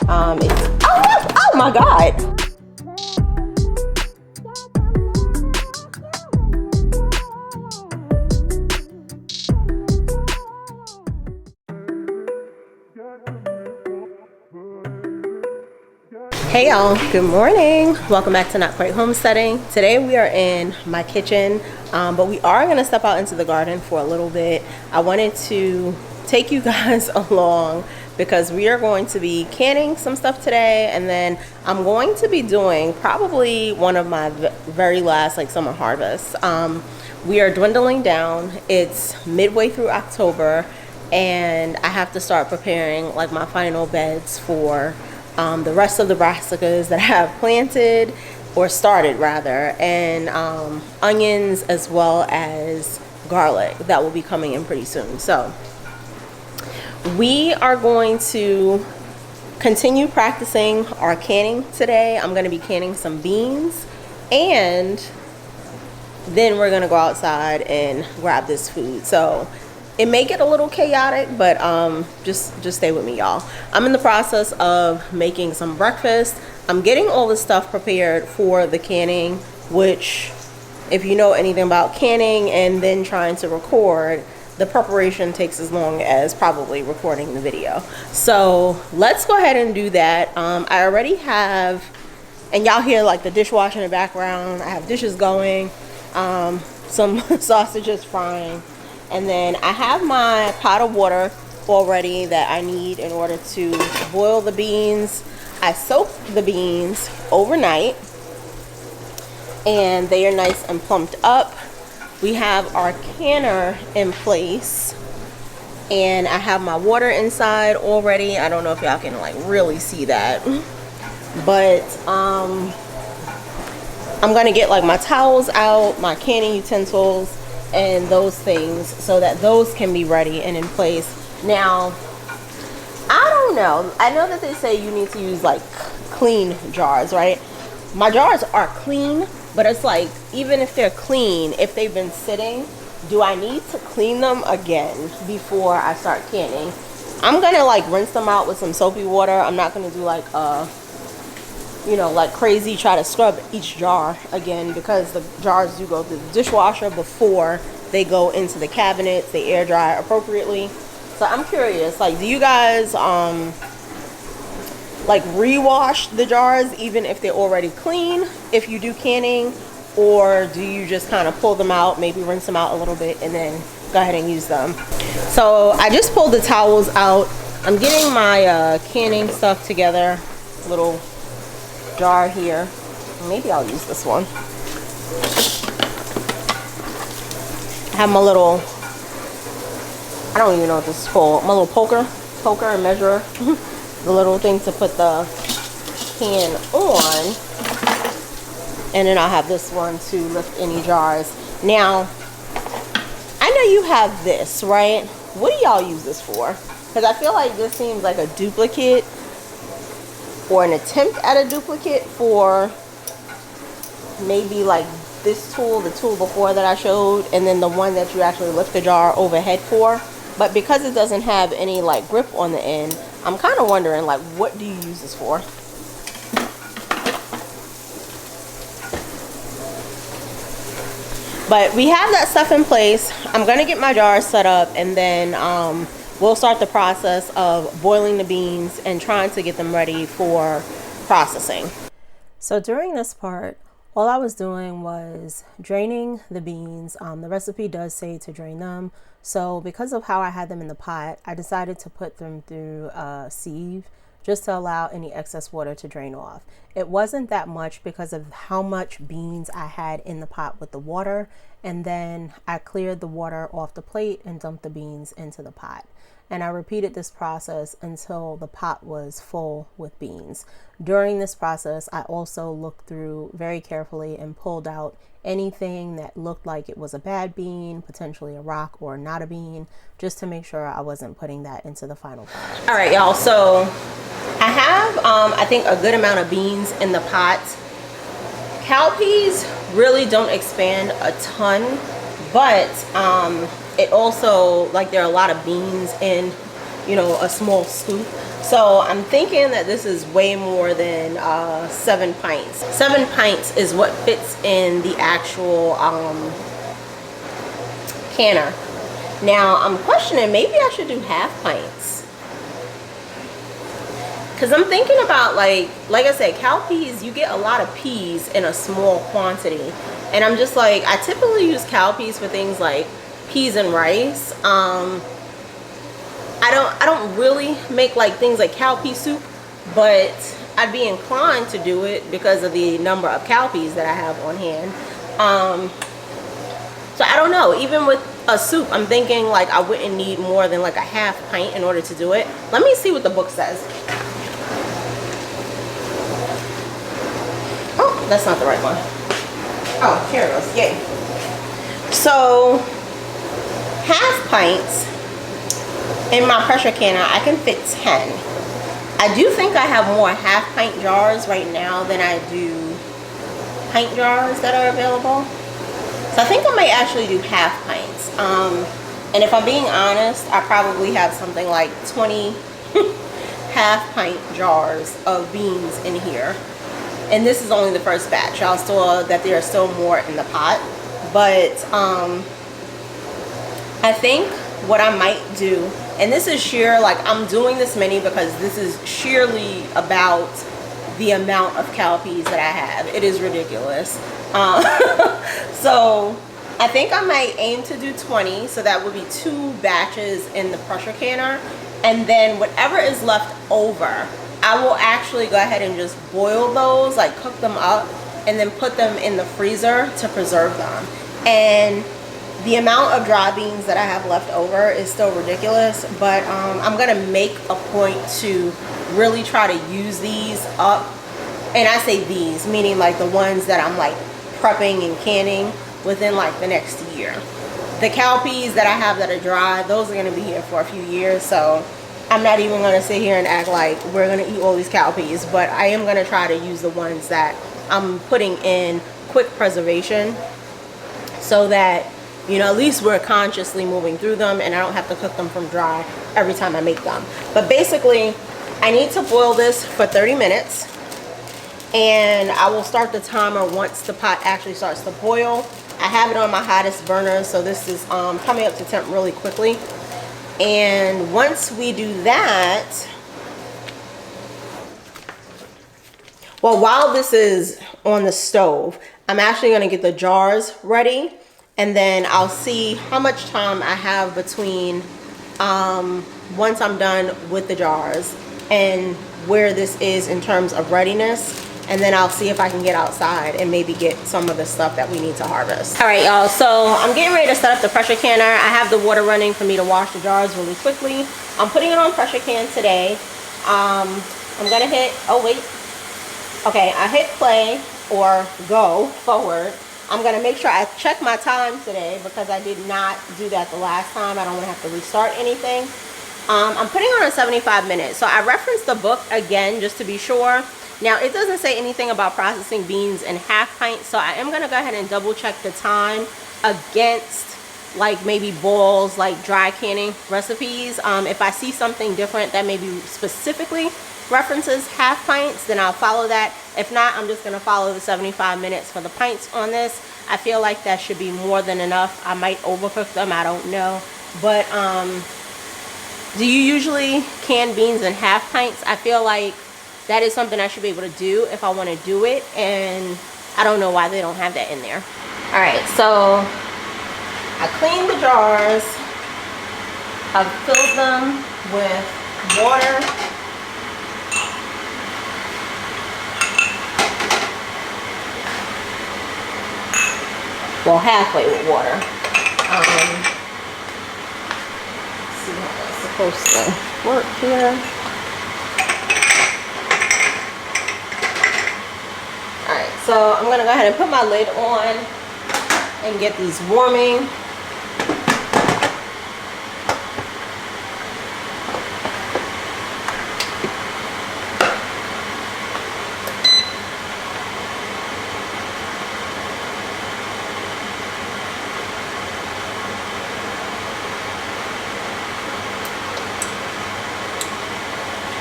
Oh my God. Hey y'all, good morning. Welcome back to Not Quite Homesteading. Today we are in my kitchen, but we are going to step out into the garden for a little bit. I wanted to take you guys along because we are going to be canning some stuff today, and then I'm going to be doing probably one of my very last summer harvests. We are dwindling down. It's midway through October, and I have to start preparing my final beds for the rest of the brassicas that I have planted, or started rather, and onions as well as garlic that will be coming in pretty soon. So we are going to continue practicing our canning today. I'm going to be canning some beans, and then we're going to go outside and grab this food. So it may get a little chaotic, but just stay with me, y'all. I'm in the process of making some breakfast. I'm getting all the stuff prepared for the canning, which, if you know anything about canning and then trying to record, the preparation takes as long as probably recording the video. So let's go ahead and do that. I already have, and y'all hear the dishwasher in the background. I have dishes going, some sausages frying. And then I have my pot of water already that I need in order to boil the beans. I soaked the beans overnight, and they are nice and plumped up. We have our canner in place, and I have my water inside already. I don't know if y'all can really see that, but I'm gonna get my towels out, my canning utensils, and those things, so that those can be ready and in place. Now, I don't know. I know that they say you need to use clean jars, right? My jars are clean, but it's even if they're clean, if they've been sitting, do I need to clean them again before I start canning? I'm gonna rinse them out with some soapy water. I'm not gonna do crazy, try to scrub each jar again, because the jars do go through the dishwasher before they go into the cabinets. They air dry appropriately. So I'm curious, do you guys rewash the jars even if they're already clean if you do canning, or do you just kind of pull them out, maybe rinse them out a little bit, and then go ahead and use them? So I just pulled the towels out. I'm getting my canning stuff together. Little jar here. Maybe I'll use this one. I have my little, I don't even know what this is called, my little poker and measurer. The little thing to put the can on. And then I'll have this one to lift any jars. Now, I know you have this, right? What do y'all use this for? Because I feel like this seems like a duplicate, or an attempt at a duplicate for maybe this tool, the tool before that I showed, and then the one that you actually lift the jar overhead for. But because it doesn't have any grip on the end, I'm kind of wondering what do you use this for? But we have that stuff in place. I'm gonna get my jars set up, and then we'll start the process of boiling the beans and trying to get them ready for processing. So during this part, all I was doing was draining the beans. The recipe does say to drain them. So because of how I had them in the pot, I decided to put them through a sieve just to allow any excess water to drain off. It wasn't that much because of how much beans I had in the pot with the water, and then I cleared the water off the plate and dumped the beans into the pot. And I repeated this process until the pot was full with beans. During this process, I also looked through very carefully and pulled out anything that looked like it was a bad bean, potentially a rock or not a bean, just to make sure I wasn't putting that into the final pot. All right, y'all, so I have, I think, a good amount of beans in the pot. Cowpeas really don't expand a ton, but it also, there are a lot of beans in you know, a small scoop. So I'm thinking that this is way more than 7 pints. 7 pints is what fits in the actual canner. Now I'm questioning, maybe I should do half pints. Because I'm thinking about, like I said, cowpeas, you get a lot of peas in a small quantity. And I'm just like, I typically use cowpeas for things like peas and rice. I don't really make like things like cowpea soup, but I'd be inclined to do it because of the number of cowpeas that I have on hand. So I don't know, even with a soup, I'm thinking like I wouldn't need more than like a half pint in order to do it. Let me see what the book says. Oh, that's not the right one. Oh, here it goes. Yay. So half pints in my pressure canner, I can fit 10. I do think I have more half pint jars right now than I do pint jars that are available. So I think I might actually do half pints. And if I'm being honest, I probably have something like 20 half pint jars of beans in here. And this is only the first batch. Y'all saw that there are still more in the pot. But I think what I might do, and this is sheer, like I'm doing this many because this is sheerly about the amount of cowpeas that I have. It is ridiculous. So I think I might aim to do 20. So that would be 2 batches in the pressure canner. And then whatever is left over, I will actually go ahead and just boil those, like cook them up, and then put them in the freezer to preserve them. And the amount of dry beans that I have left over is still ridiculous, but I'm gonna make a point to really try to use these up. And I say these, meaning like the ones that I'm like prepping and canning within like the next year. The cowpeas that I have that are dry, those are gonna be here for a few years, so I'm not even gonna sit here and act like we're gonna eat all these cowpeas, but I am gonna try to use the ones that I'm putting in quick preservation so that, you know, at least we're consciously moving through them and I don't have to cook them from dry every time I make them. But basically, I need to boil this for 30 minutes and I will start the timer once the pot actually starts to boil. I have it on my hottest burner, so this is coming up to temp really quickly. And once we do that, well, while this is on the stove, I'm actually going to get the jars ready, and then I'll see how much time I have between once I'm done with the jars and where this is in terms of readiness. And then I'll see if I can get outside and maybe get some of the stuff that we need to harvest. All right, y'all, so I'm getting ready to set up the pressure canner. I have the water running for me to wash the jars really quickly. I'm putting it on pressure can today. I'm gonna hit, oh wait. Okay, I hit play or go forward. I'm gonna make sure I check my time today because I did not do that the last time. I don't wanna have to restart anything. I'm putting on a 75 minutes. So I referenced the book again just to be sure. Now, it doesn't say anything about processing beans in half pints, so I am going to go ahead and double check the time against like maybe balls, like dry canning recipes. If I see something different that maybe specifically references half pints, then I'll follow that. If not, I'm just going to follow the 75 minutes for the pints on this. I feel like that should be more than enough. I might overcook them, I don't know. But do you usually can beans in half pints? I feel like that is something I should be able to do if I want to do it, and I don't know why they don't have that in there. All right, so I cleaned the jars. I've filled them with water. Well, halfway with water. Let's see how that's supposed to work here. Alright, so I'm going to go ahead and put my lid on and get these warming.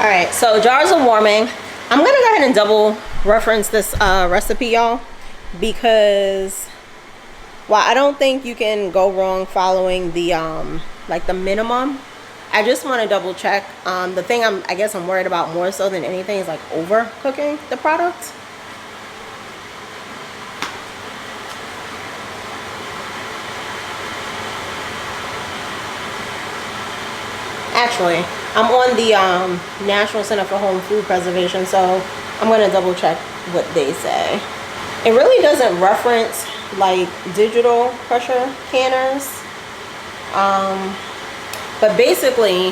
All right, so jars are warming. I'm gonna go ahead and double reference this recipe, y'all, because while I don't think you can go wrong following the like the minimum, I just want to double check. The thing I guess I'm worried about more so than anything is like overcooking the product. Actually, I'm on the National Center for Home Food Preservation, so I'm gonna double check what they say. It really doesn't reference like digital pressure canners, but basically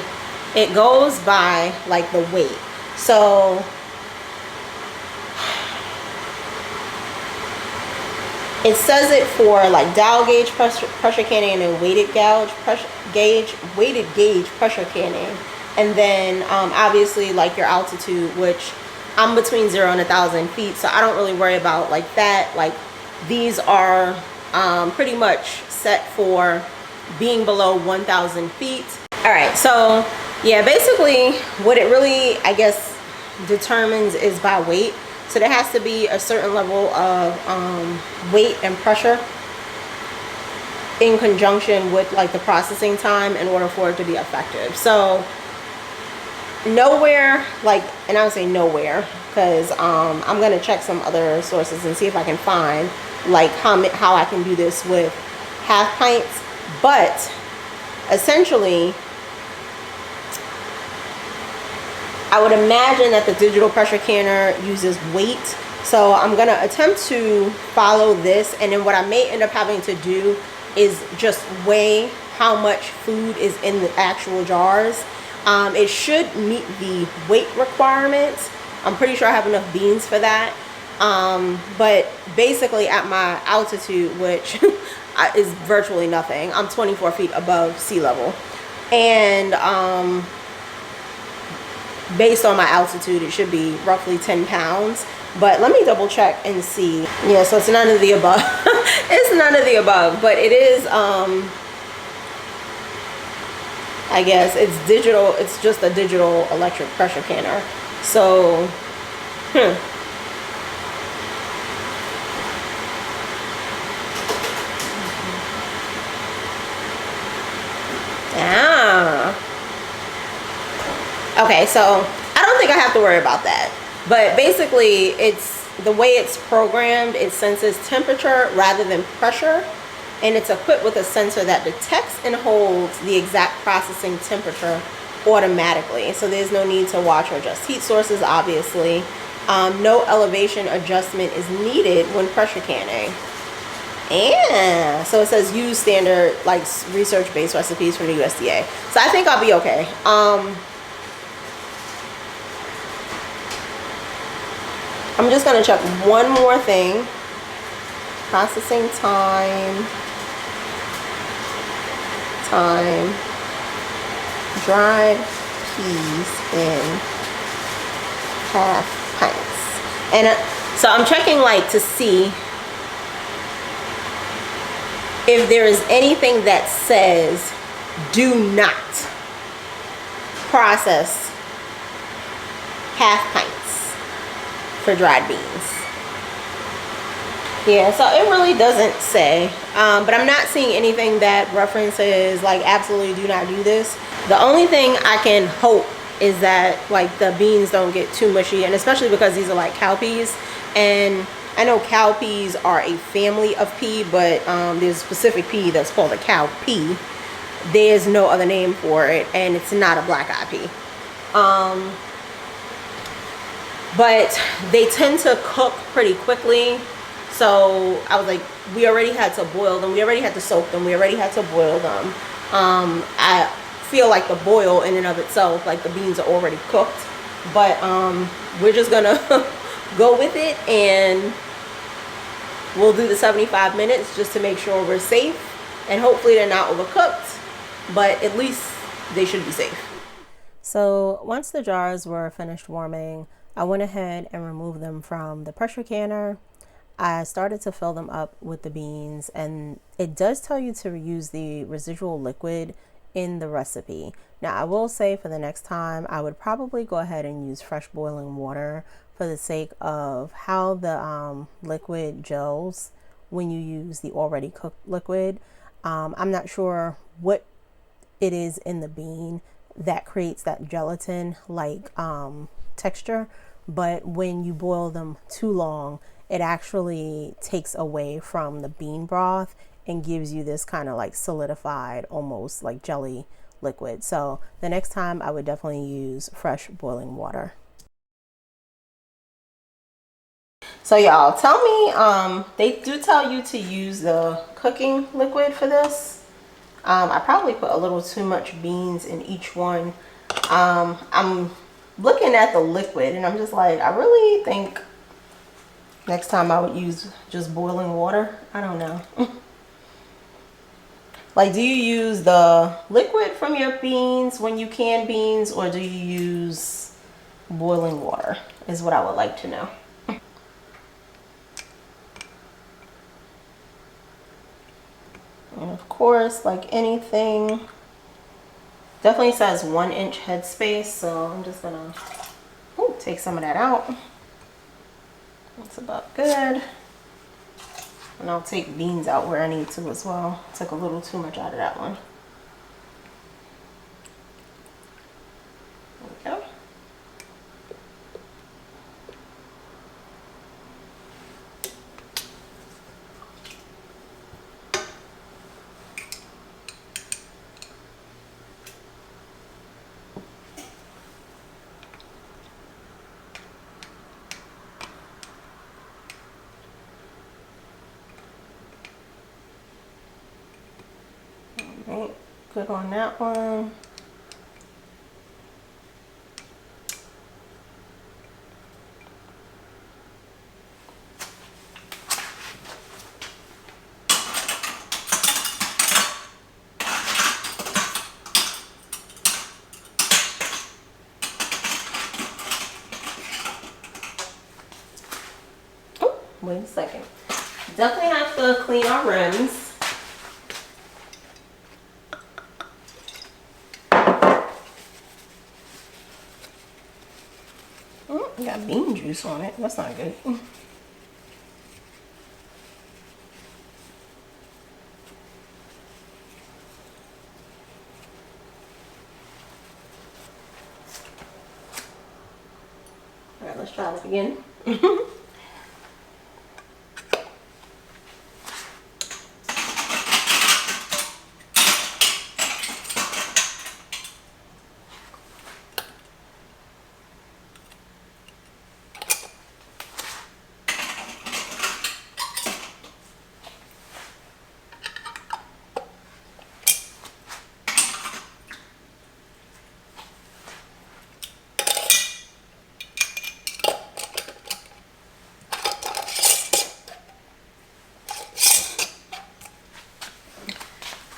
it goes by like the weight. So it says it for like dial gauge pressure canning, and then weighted gauge pressure canning, and then obviously like your altitude, which I'm between 0 and 1,000 feet, so I don't really worry about like that. Like these are pretty much set for being below 1,000 feet. All right, so yeah, basically what it really, I guess, determines is by weight. So there has to be a certain level of weight and pressure in conjunction with like the processing time in order for it to be effective. So nowhere, like, and I would say nowhere, because I'm gonna check some other sources and see if I can find like how I can do this with half pints. But essentially, I would imagine that the digital pressure canner uses weight. So I'm gonna attempt to follow this, and then what I may end up having to do is just weigh how much food is in the actual jars. It should meet the weight requirements. I'm pretty sure I have enough beans for that. But basically at my altitude, which is virtually nothing, I'm 24 feet above sea level. And based on my altitude, it should be roughly 10 pounds. But let me double check and see. Yeah, so it's none of the above. It's none of the above, but it is, I guess it's digital. It's just a digital electric pressure canner. So, okay, so I don't think I have to worry about that. But basically, it's the way it's programmed, it senses temperature rather than pressure, and it's equipped with a sensor that detects and holds the exact processing temperature automatically. So there's no need to watch or adjust heat sources, obviously. No elevation adjustment is needed when pressure canning. And so it says use standard like research-based recipes from the USDA. So I think I'll be okay. I'm just gonna check one more thing. Processing time. Dried peas in half pints. And so I'm checking like to see if there is anything that says do not process half pints for dried beans. Yeah, so it really doesn't say, but I'm not seeing anything that references like absolutely do not do this. The only thing I can hope is that like the beans don't get too mushy, and especially because these are like cowpeas, and I know cowpeas are a family of pea, but there's a specific pea that's called a cowpea. There's no other name for it, and it's not a black-eyed pea. But they tend to cook pretty quickly. So I was like, we already had to boil them. We already had to soak them. We already had to boil them. I feel like the boil in and of itself, like the beans are already cooked. But we're just gonna go with it, and we'll do the 75 minutes just to make sure we're safe. And hopefully they're not overcooked, but at least they should be safe. So once the jars were finished warming, I went ahead and removed them from the pressure canner. I started to fill them up with the beans, and it does tell you to use the residual liquid in the recipe. Now I will say for the next time, I would probably go ahead and use fresh boiling water for the sake of how the liquid gels when you use the already cooked liquid. I'm not sure what it is in the bean that creates that gelatin like texture, but when you boil them too long, it actually takes away from the bean broth and gives you this kind of like solidified, almost like jelly liquid. So the next time I would definitely use fresh boiling water. So y'all, tell me, they do tell you to use the cooking liquid for this. I probably put a little too much beans in each one. I'm looking at the liquid and I'm just like, I really think next time I would use just boiling water. I don't know. Like, do you use the liquid from your beans when you can beans, or do you use boiling water is what I would like to know. And of course, like anything, definitely says 1 inch headspace, so I'm just gonna take some of that out. That's about good. And I'll take beans out where I need to as well. Took a little too much out of that one. There we go. Right, good on that one. Oh, wait a second. Definitely have to clean our rims. Got bean juice on it. That's not good. All right, let's try it again.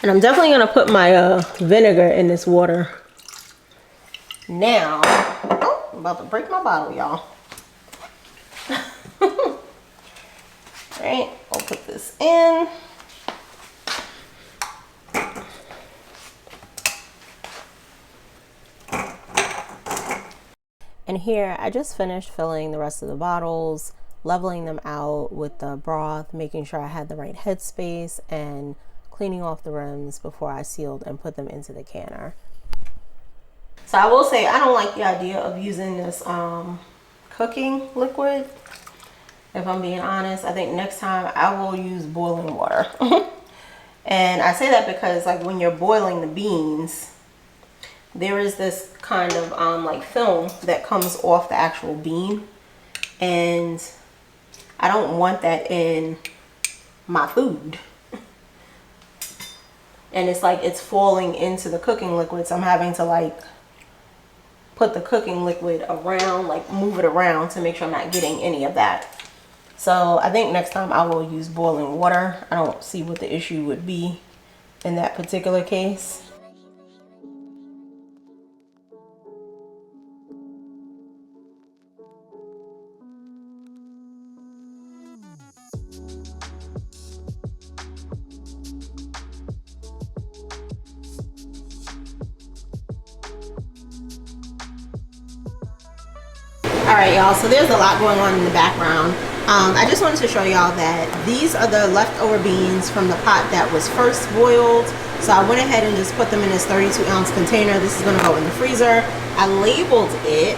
And I'm definitely gonna put my vinegar in this water. Now, oh, I'm about to break my bottle, y'all. All right, I'll put this in. And here, I just finished filling the rest of the bottles, leveling them out with the broth, making sure I had the right headspace, and cleaning off the rims before I sealed and put them into the canner. So I will say, I don't like the idea of using this cooking liquid. If I'm being honest, I think next time I will use boiling water. And I say that because like when you're boiling the beans, there is this kind of like film that comes off the actual bean, and I don't want that in my food. And it's like it's falling into the cooking liquid, so I'm having to like put the cooking liquid around, like move it around to make sure I'm not getting any of that. So I think next time I will use boiling water. I don't see what the issue would be in that particular case. Alright y'all, so there's a lot going on in the background. I just wanted to show y'all that these are the leftover beans from the pot that was first boiled. So I went ahead and just put them in this 32-ounce container. This is going to go in the freezer. I labeled it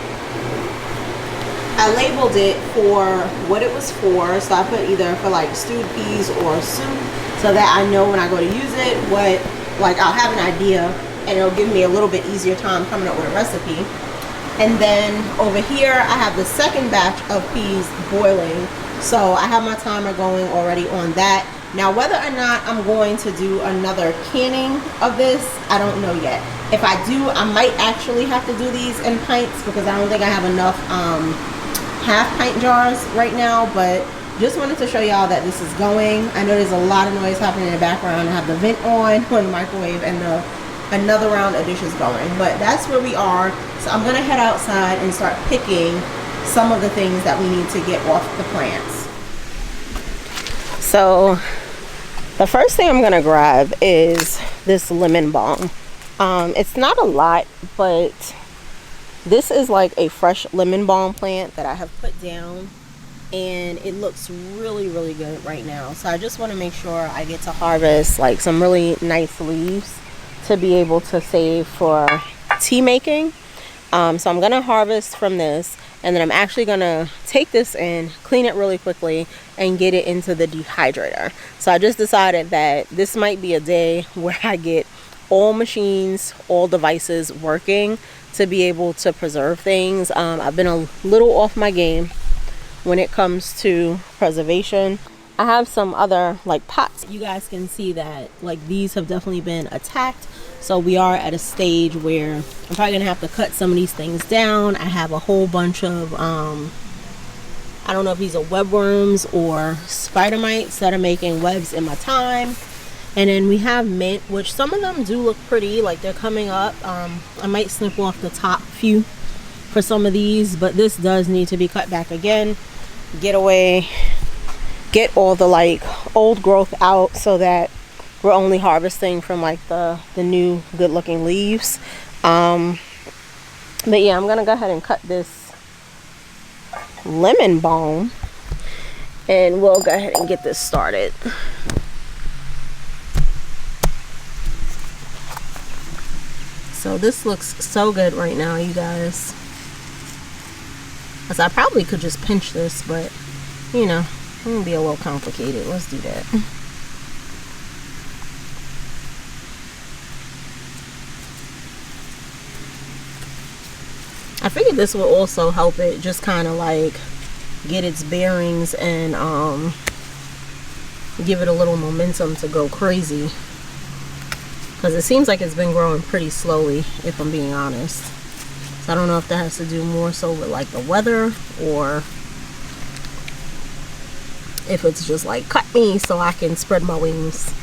for what it was for. So I put either for like stewed peas or soup, so that I know when I go to use it what, like, I'll have an idea, and it'll give me a little bit easier time coming up with a recipe. And then over here I have the second batch of peas boiling, so I have my timer going already on that. Now whether or not I'm going to do another canning of this, I don't know yet. If I do, I might actually have to do these in pints, because I don't think I have enough half pint jars right now. But just wanted to show y'all that this is going. I know there's a lot of noise happening in the background. I have the vent on the microwave and another round of dishes going, but that's where we are. So I'm gonna head outside and start picking some of the things that we need to get off the plants. So the first thing I'm gonna grab is this lemon balm. It's not a lot, but this is like a fresh lemon balm plant that I have put down, and it looks really good right now. So I just want to make sure I get to harvest like some really nice leaves to be able to save for tea making. So I'm gonna harvest from this, and then I'm actually gonna take this and clean it really quickly and get it into the dehydrator. So I just decided that this might be a day where I get all machines, all devices working to be able to preserve things. I've been a little off my game when it comes to preservation. I have some other like pots. You guys can see that like these have definitely been attacked. So we are at a stage where I'm probably gonna have to cut some of these things down. I have a whole bunch of I don't know if these are webworms or spider mites that are making webs in my thyme. And then we have mint, which some of them do look pretty, like they're coming up. I might snip off the top few for some of these, but this does need to be cut back again. Get all the like old growth out, so that we're only harvesting from like the new good looking leaves. But yeah, I'm gonna go ahead and cut this lemon balm, and we'll go ahead and get this started. So this looks so good right now, you guys. As I probably could just pinch this, but you know, it's gonna be a little complicated. Let's do that. I figured this will also help it just kind of like get its bearings and give it a little momentum to go crazy, because it seems like it's been growing pretty slowly, if I'm being honest. So I don't know if that has to do more so with like the weather, or if it's just like cut me so I can spread my wings.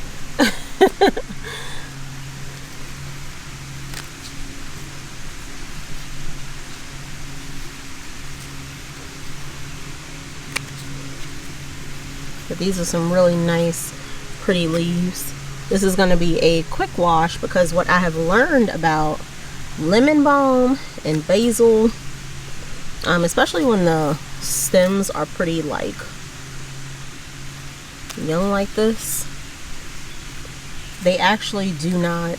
But these are some really nice pretty leaves. This is going to be a quick wash, because what I have learned about lemon balm and basil, especially when the stems are pretty like young like this, they actually do not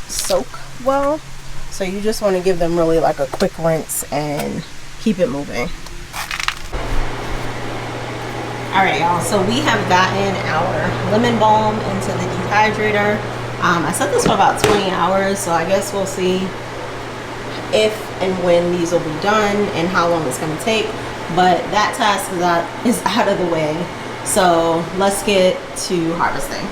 soak well. So you just want to give them really like a quick rinse and keep it moving. Alright y'all, so we have gotten our lemon balm into the dehydrator. I set this for about 20 hours, so I guess we'll see if and when these will be done and how long it's going to take. But that task is out of the way. So let's get to harvesting.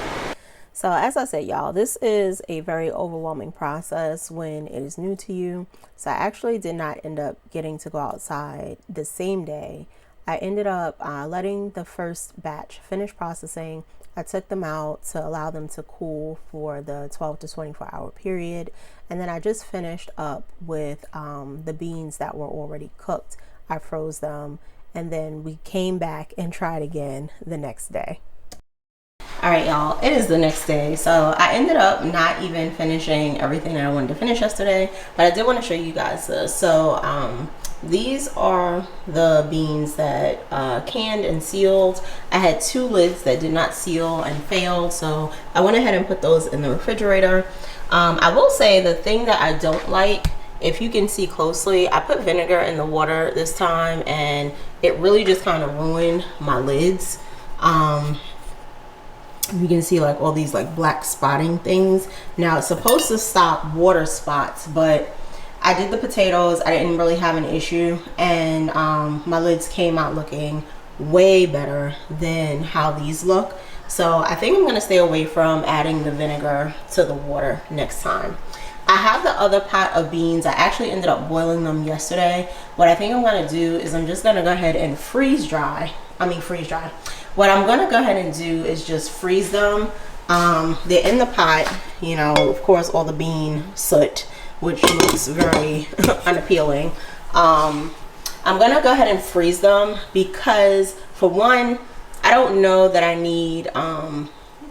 So as I said, y'all, this is a very overwhelming process when it is new to you. So I actually did not end up getting to go outside the same day. I ended up letting the first batch finish processing. I took them out to allow them to cool for the 12 to 24 hour period. And then I just finished up with the beans that were already cooked. I froze them, and then we came back and tried again the next day. All right, y'all, it is the next day. So I ended up not even finishing everything that I wanted to finish yesterday, but I did want to show you guys this. So these are the beans that canned and sealed. I had 2 lids that did not seal and failed, so I went ahead and put those in the refrigerator. I will say the thing that I don't like, if you can see closely, I put vinegar in the water this time and it really just kind of ruined my lids. You can see like all these like black spotting things. Now it's supposed to stop water spots, but I did the potatoes, I didn't really have an issue, and my lids came out looking way better than how these look. So I think I'm gonna stay away from adding the vinegar to the water next time. I have the other pot of beans. I actually ended up boiling them yesterday. What I think I'm gonna do is I'm just gonna go ahead and freeze dry. What I'm gonna go ahead and do is just freeze them. They're in the pot, you know, of course, all the bean soot, which looks very unappealing. I'm gonna go ahead and freeze them because, for one, I don't know that I need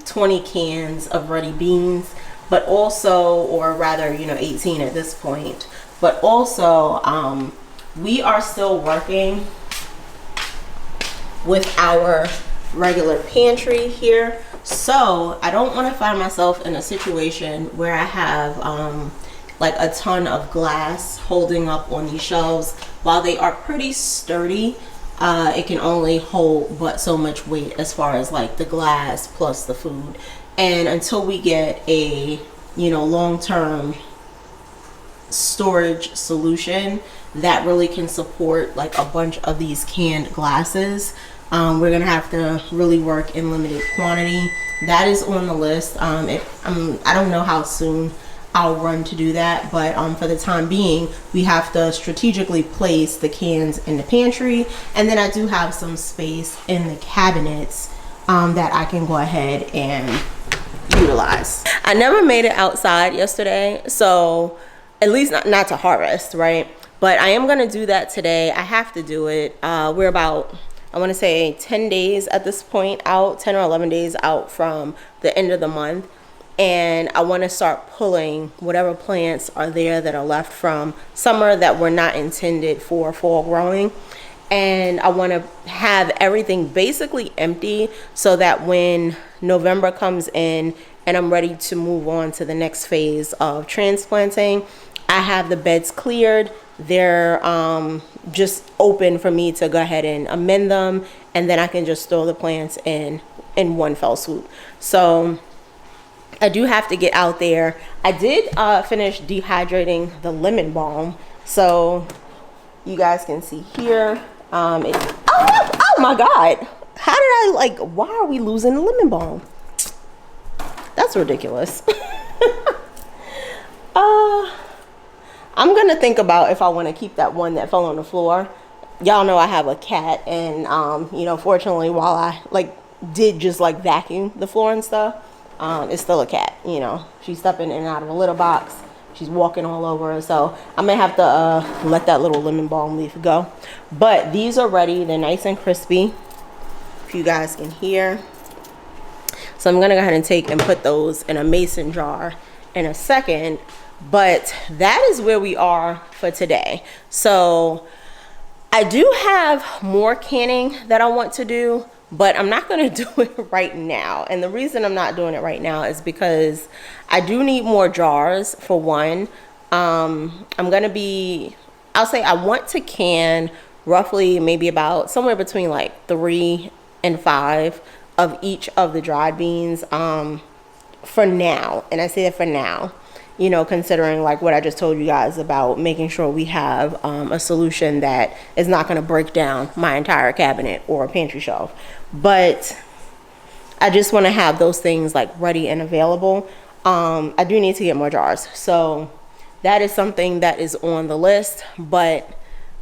20 cans of ready beans, but also, or rather, you know, 18 at this point. But also, we are still working with our regular pantry here, so I don't want to find myself in a situation where I have like a ton of glass holding up on these shelves. While they are pretty sturdy, it can only hold but so much weight as far as like the glass plus the food. And until we get a, you know, long-term storage solution that really can support like a bunch of these canned glasses, we're gonna have to really work in limited quantity. That is on the list. I don't know how soon I'll run to do that, but for the time being, we have to strategically place the cans in the pantry, and then I do have some space in the cabinets that I can go ahead and utilize. I never made it outside yesterday, so at least not to harvest, right? But I am gonna do that today. I have to do it. We're about, I want to say 10 days at this point out, 10 or 11 days out from the end of the month. And I want to start pulling whatever plants are there that are left from summer that were not intended for fall growing. And I want to have everything basically empty so that when November comes in and I'm ready to move on to the next phase of transplanting, I have the beds cleared. They're just open for me to go ahead and amend them, and then I can just throw the plants in one fell swoop. So I do have to get out there. I did finish dehydrating the lemon balm, so you guys can see here. Oh my God! How did I, like, why are we losing the lemon balm? That's ridiculous. I'm gonna think about if I want to keep that one that fell on the floor. Y'all know I have a cat, and you know, fortunately, while I did just vacuum the floor and stuff, it's still a cat. You know, she's stepping in and out of a litter box. She's walking all over, so I may have to let that little lemon balm leaf go. But these are ready. They're nice and crispy, if you guys can hear. So I'm gonna go ahead and take and put those in a mason jar in a second. But that is where we are for today. So I do have more canning that I want to do, but I'm not going to do it right now. And the reason I'm not doing it right now is because I do need more jars, for one. I'm going to be, I'll say I want to can roughly maybe about somewhere between 3 and 5 of each of the dried beans for now. And I say that for now. You know, considering what I just told you guys about making sure we have a solution that is not going to break down my entire cabinet or pantry shelf. But I just want to have those things ready and available. I do need to get more jars. So that is something that is on the list, but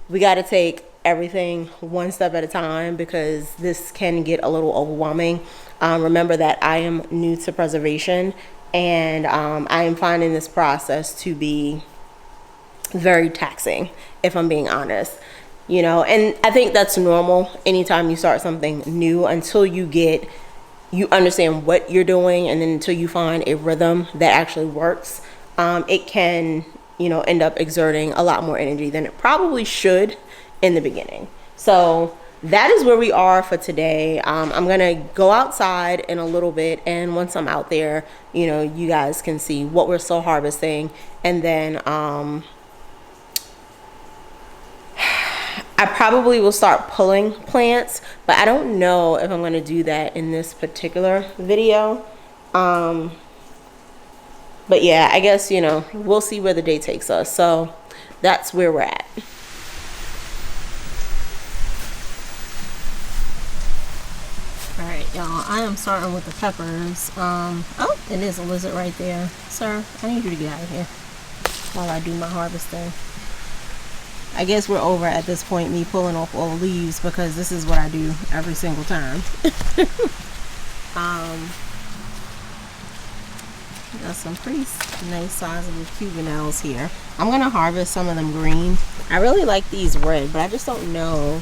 we got to take everything one step at a time because this can get a little overwhelming. Remember that I am new to preservation, and I am finding this process to be very taxing, if I'm being honest. You know, and I think that's normal anytime you start something new until you get you understand what you're doing, and then until you find a rhythm that actually works, it can, you know, end up exerting a lot more energy than it probably should in the beginning. So that is where we are for today. I'm gonna go outside in a little bit, and once I'm out there, you know, you guys can see what we're still harvesting. And then I probably will start pulling plants, but I don't know if I'm gonna do that in this particular video. But yeah, I guess, you know, we'll see where the day takes us. So that's where we're at. All right, y'all, I am starting with the peppers. Oh, and there's a lizard right there. Sir, I need you to get out of here while I do my harvesting. I guess we're over at this point, me pulling off all the leaves, because this is what I do every single time. Got some pretty nice sizable cubanelles here. I'm gonna harvest some of them green. I really like these red, but I just don't know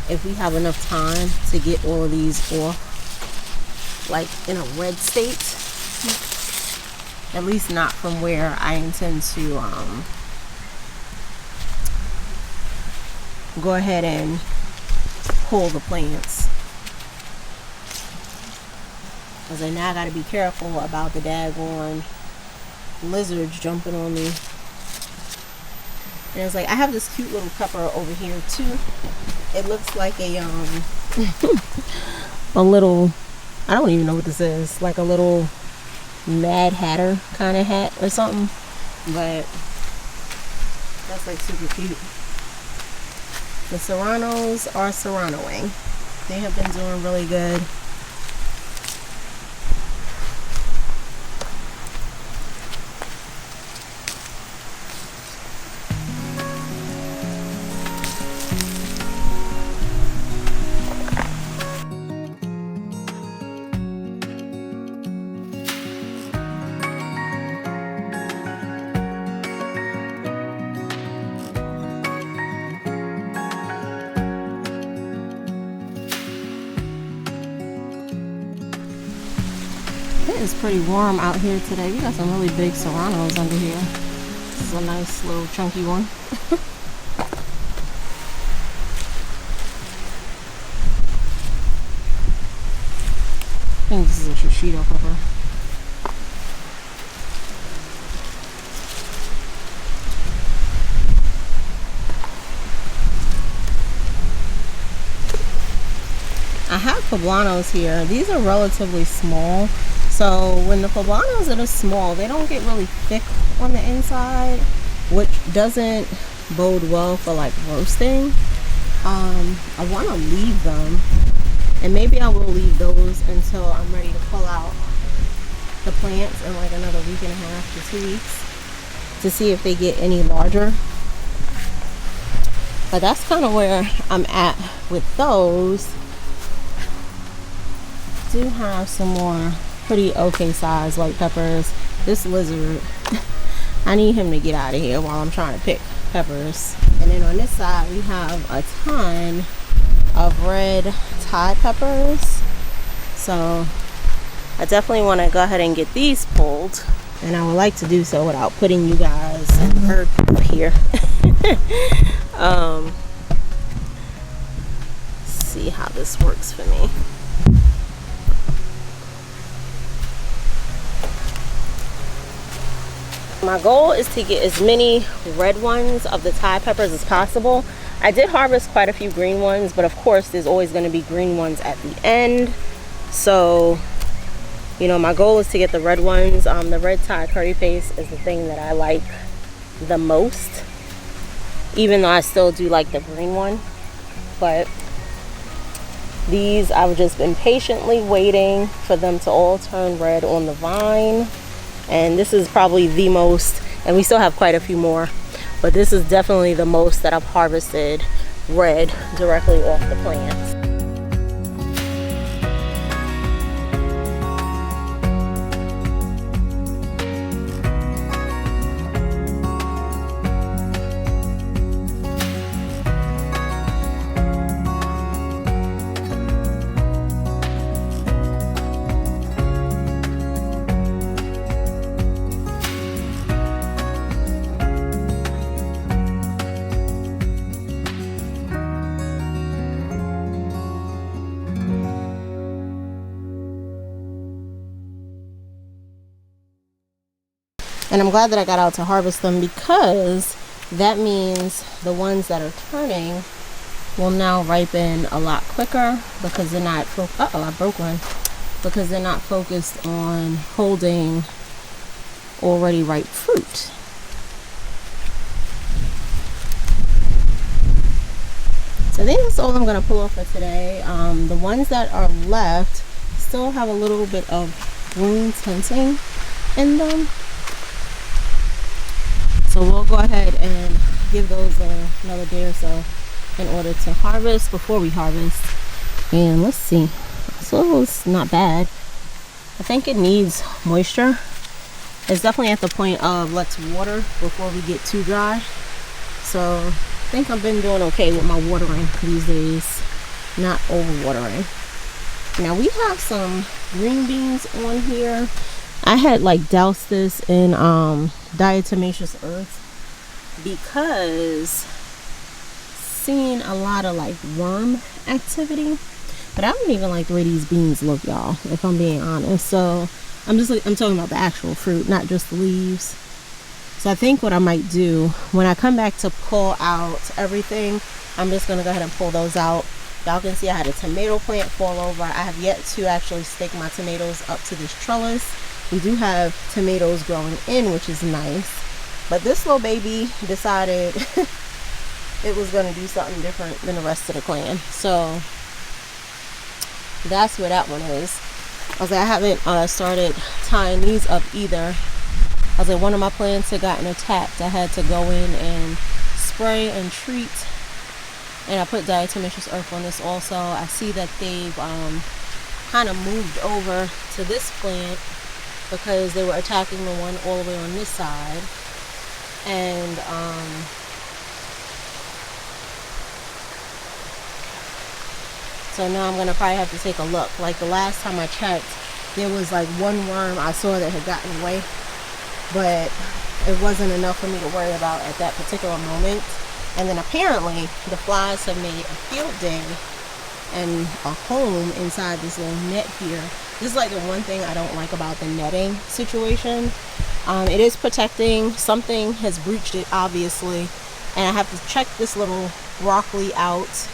if we have enough time to get all of these off like in a red state. At least not from where I intend to go ahead and pull the plants. Because I now gotta be careful about the daggone lizards jumping on me. And it's like, I have this cute little pepper over here too. It looks like a a little, I don't even know what this is, like a little Mad Hatter kind of hat or something. But that's like super cute. The serranos are serranoing. They have been doing really good. It's pretty warm out here today. We got some really big serranos under here. This is a nice little chunky one. I think this is a shishito pepper. I have poblanos here. These are relatively small. So when the poblanos that are small, they don't get really thick on the inside, which doesn't bode well for like roasting. I want to leave them, and maybe I will leave those until I'm ready to pull out the plants in like another week and a half to 2 weeks to see if they get any larger. But that's kind of where I'm at with those. Do have some more pretty okay size white peppers. This lizard, I need him to get out of here while I'm trying to pick peppers. And then on this side we have a ton of red Thai peppers, so I definitely want to go ahead and get these pulled, and I would like to do so without putting you guys in herd poop here. See how this works for me. My goal is to get as many red ones of the Thai peppers as possible. I did harvest quite a few green ones, but of course there's always going to be green ones at the end. So, you know, my goal is to get the red ones. The red Thai curry paste is the thing that I like the most, even though I still do like the green one. But these, I've just been patiently waiting for them to all turn red on the vine. And this is probably the most, and we still have quite a few more, but this is definitely the most that I've harvested red directly off the plants. And I'm glad that I got out to harvest them, because that means the ones that are turning will now ripen a lot quicker, because they're not I broke one. Because they're not focused on holding already ripe fruit. So I think that's all I'm going to pull off for today. The ones that are left still have a little bit of green tinting in them. So we'll go ahead and give those another day or so in order to harvest before we harvest. And let's see. So it's not bad. I think it needs moisture. It's definitely at the point of let's water before we get too dry. So I think I've been doing okay with my watering these days, not over watering. Now we have some green beans on here. I had like doused this in diatomaceous earth because seeing a lot of like worm activity. But I don't even like the way these beans look, y'all, if I'm being honest. So I'm talking about the actual fruit, not just the leaves. So I think what I might do when I come back to pull out everything, I'm just going to go ahead and pull those out. Y'all can see I had a tomato plant fall over. I have yet to actually stake my tomatoes up to this trellis. We do have tomatoes growing in, which is nice. But this little baby decided it was going to do something different than the rest of the clan. So that's where that one is. I was like, I haven't started tying these up either. I was like, one of my plants had gotten attacked. I had to go in and spray and treat. And I put diatomaceous earth on this also. I see that they've kind of moved over to this plant because they were attacking the one all the way on this side. And so now I'm going to probably have to take a look. Like the last time I checked, there was like one worm I saw that had gotten away. But it wasn't enough for me to worry about at that particular moment. And then apparently the flies have made a field day and a home inside this little net here. This is like the one thing I don't like about the netting situation. It is protecting. Something has breached it, obviously. And I have to check this little broccoli out.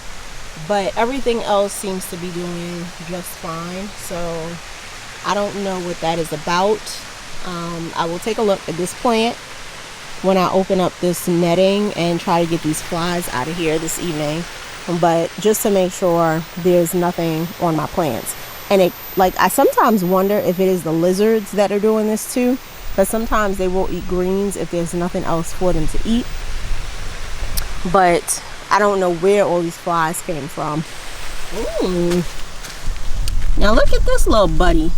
But everything else seems to be doing just fine. So I don't know what that is about. I will take a look at this plant when I open up this netting and try to get these flies out of here this evening. But just to make sure there's nothing on my plants. And I sometimes wonder if it is the lizards that are doing this too. But sometimes they will eat greens if there's nothing else for them to eat. But I don't know where all these flies came from. Ooh. Now look at this little buddy.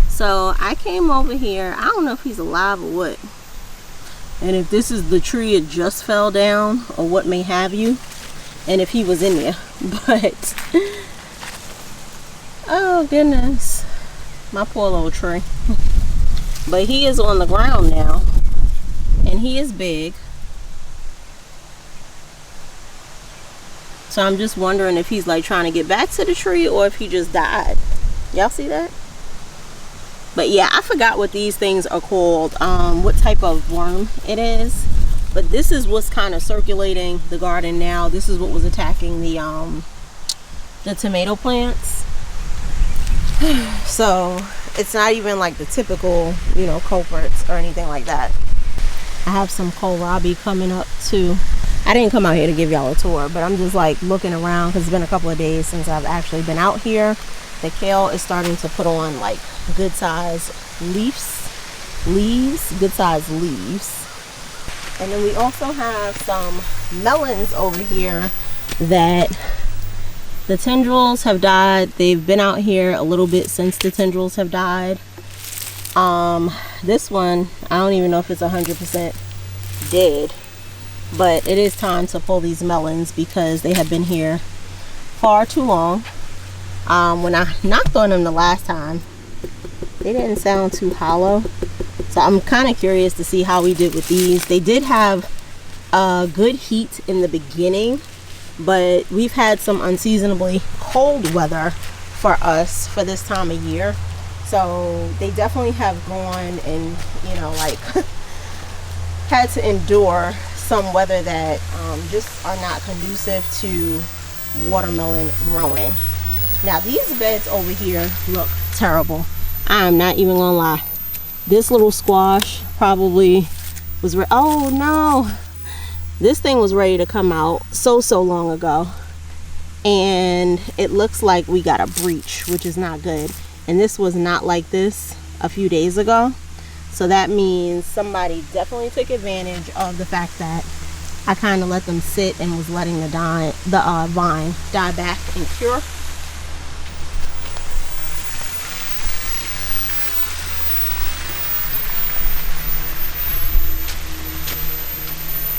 So I came over here. I don't know if he's alive or what. And if this is the tree it just fell down or what may have you. And if he was in there. But oh goodness. My poor little tree. But he is on the ground now. And he is big. So I'm just wondering if he's like trying to get back to the tree or if he just died. Y'all see that? But yeah, I forgot what these things are called, what type of worm it is. But this is what's kind of circulating the garden now. This is what was attacking the tomato plants. So it's not even like the typical, culprits or anything like that. I have some kohlrabi coming up too. I didn't come out here to give y'all a tour, but I'm just like looking around because it's been a couple of days since I've actually been out here. The kale is starting to put on like good size good size leaves. And then we also have some melons over here that the tendrils have died. They've been out here a little bit since the tendrils have died. This one, I don't even know if it's 100% dead, but it is time to pull these melons because they have been here far too long. When I knocked on them the last time, they didn't sound too hollow. So I'm kind of curious to see how we did with these. They did have good heat in the beginning, but we've had some unseasonably cold weather for us for this time of year. So they definitely have gone and, you know, like had to endure some weather that just are not conducive to watermelon growing. Now these beds over here look terrible. I'm not even gonna lie. This little squash probably was oh no, this thing was ready to come out so long ago, and it looks like we got a breach, which is not good. And this was not like this a few days ago, so that means somebody definitely took advantage of the fact that I kind of let them sit and was letting the vine die back and cure.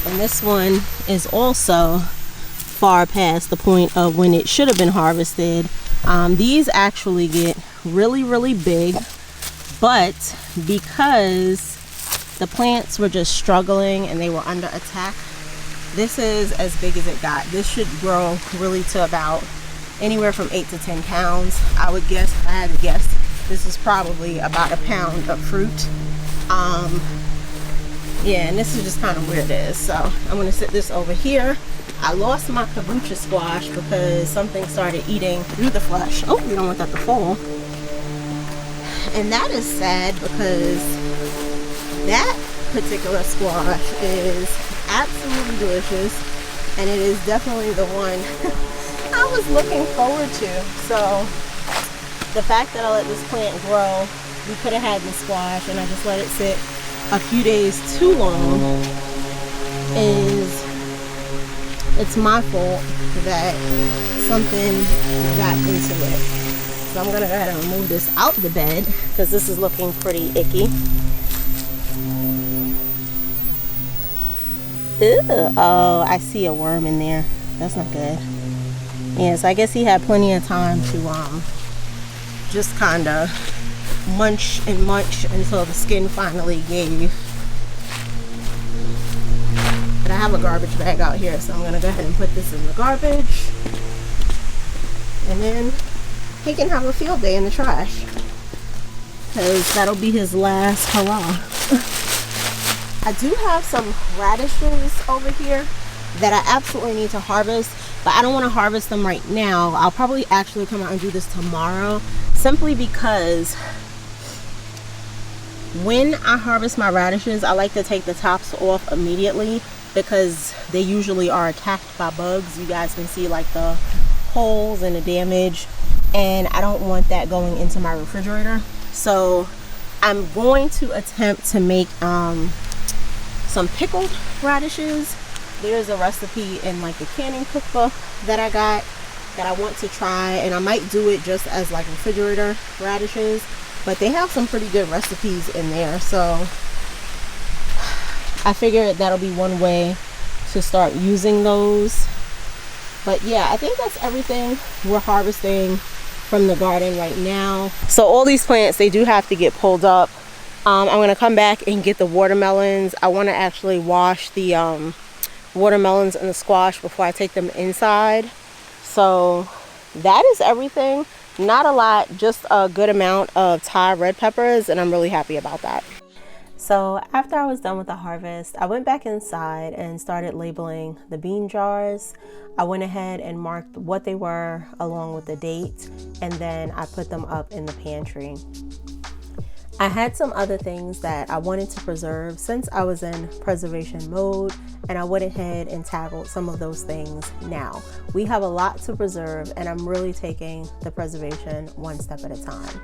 And this one is also far past the point of when it should have been harvested. These actually get really big, but because the plants were just struggling and they were under attack, this is as big as it got. This should grow really to about anywhere from 8 to 10 pounds. I would guess, if I had to guess, this is probably about a pound of fruit. Yeah, and this is just kind of where it is. So I'm going to sit this over here. I lost my kabocha squash because something started eating through the flesh. Oh, we don't want that to fall. And that is sad because that particular squash is absolutely delicious, and it is definitely the one I was looking forward to. So the fact that I let this plant grow, we could have had this squash, and I just let it sit a few days too long, it's my fault that something got into it. So I'm gonna go ahead and remove this out the bed because this is looking pretty icky. Ew. Oh, I see a worm in there. That's not good. Yeah, so I guess he had plenty of time to just kind of munch until the skin finally gave. But I have a garbage bag out here, so I'm gonna go ahead and put this in the garbage, and then he can have a field day in the trash because that'll be his last hurrah. I do have some radishes over here that I absolutely need to harvest, but I don't want to harvest them right now. I'll probably actually come out and do this tomorrow, simply because when I harvest my radishes, I like to take the tops off immediately because they usually are attacked by bugs. You guys can see like the holes and the damage, and I don't want that going into my refrigerator. So I'm going to attempt to make some pickled radishes. There's a recipe in like the canning cookbook that I got that I want to try, and I might do it just as like refrigerator radishes, but they have some pretty good recipes in there, so I figure that'll be one way to start using those. But yeah, I think that's everything we're harvesting from the garden right now. So all these plants, they do have to get pulled up. I'm going to come back and get the watermelons. I want to actually wash the watermelons and the squash before I take them inside. So that is everything. Not a lot, just a good amount of Thai red peppers, and I'm really happy about that. So after I was done with the harvest, I went back inside and started labeling the bean jars. I went ahead and marked what they were along with the date, and then I put them up in the pantry. I had some other things that I wanted to preserve since I was in preservation mode, and I went ahead and tackled some of those things now. We have a lot to preserve, and I'm really taking the preservation one step at a time.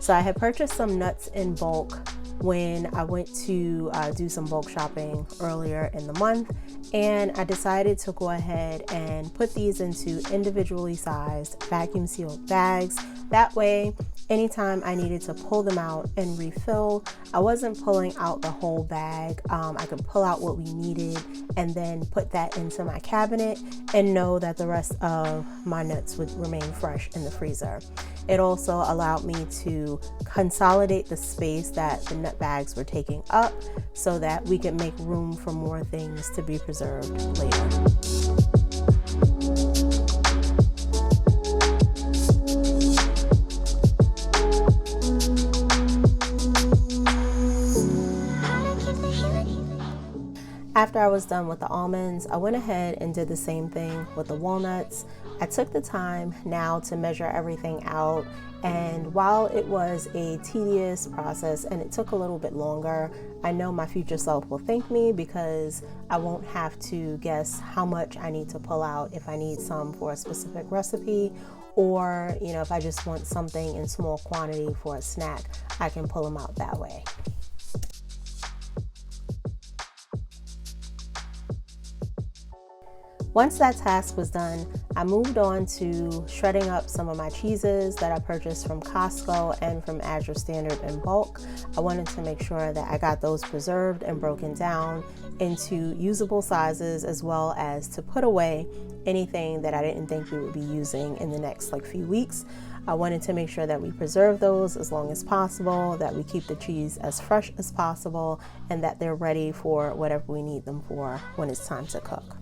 So I had purchased some nuts in bulk when I went to do some bulk shopping earlier in the month, and I decided to go ahead and put these into individually sized vacuum sealed bags. That way, anytime I needed to pull them out and refill, I wasn't pulling out the whole bag. I could pull out what we needed and then put that into my cabinet and know that the rest of my nuts would remain fresh in the freezer. It also allowed me to consolidate the space that the nut bags were taking up so that we could make room for more things to be preserved later. After I was done with the almonds, I went ahead and did the same thing with the walnuts. I took the time now to measure everything out, and while it was a tedious process and it took a little bit longer, I know my future self will thank me because I won't have to guess how much I need to pull out if I need some for a specific recipe, or if I just want something in small quantity for a snack, I can pull them out that way. Once that task was done, I moved on to shredding up some of my cheeses that I purchased from Costco and from Azure Standard in bulk. I wanted to make sure that I got those preserved and broken down into usable sizes, as well as to put away anything that I didn't think we would be using in the next few weeks. I wanted to make sure that we preserve those as long as possible, that we keep the cheese as fresh as possible, and that they're ready for whatever we need them for when it's time to cook.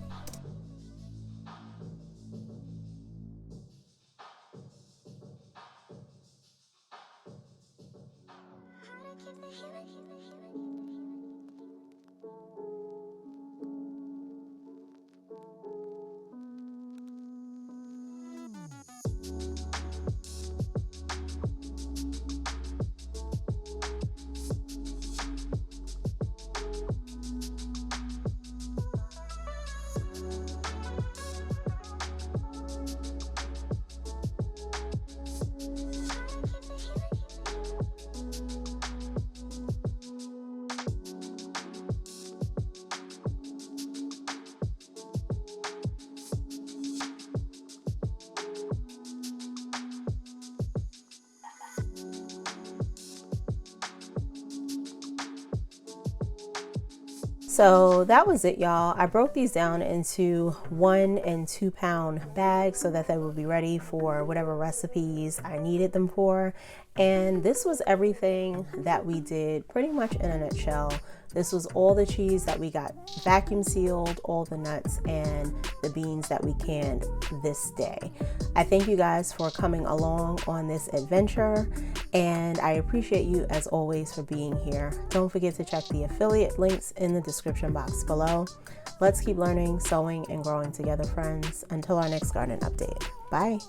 So that was it, y'all. I broke these down into 1 and 2 pound bags so that they would be ready for whatever recipes I needed them for. And this was everything that we did pretty much in a nutshell. This was all the cheese that we got vacuum sealed, all the nuts and the beans that we canned this day. I thank you guys for coming along on this adventure, and I appreciate you as always for being here. Don't forget to check the affiliate links in the description box below. Let's keep learning, sewing, and growing together, friends. Until our next garden update. Bye.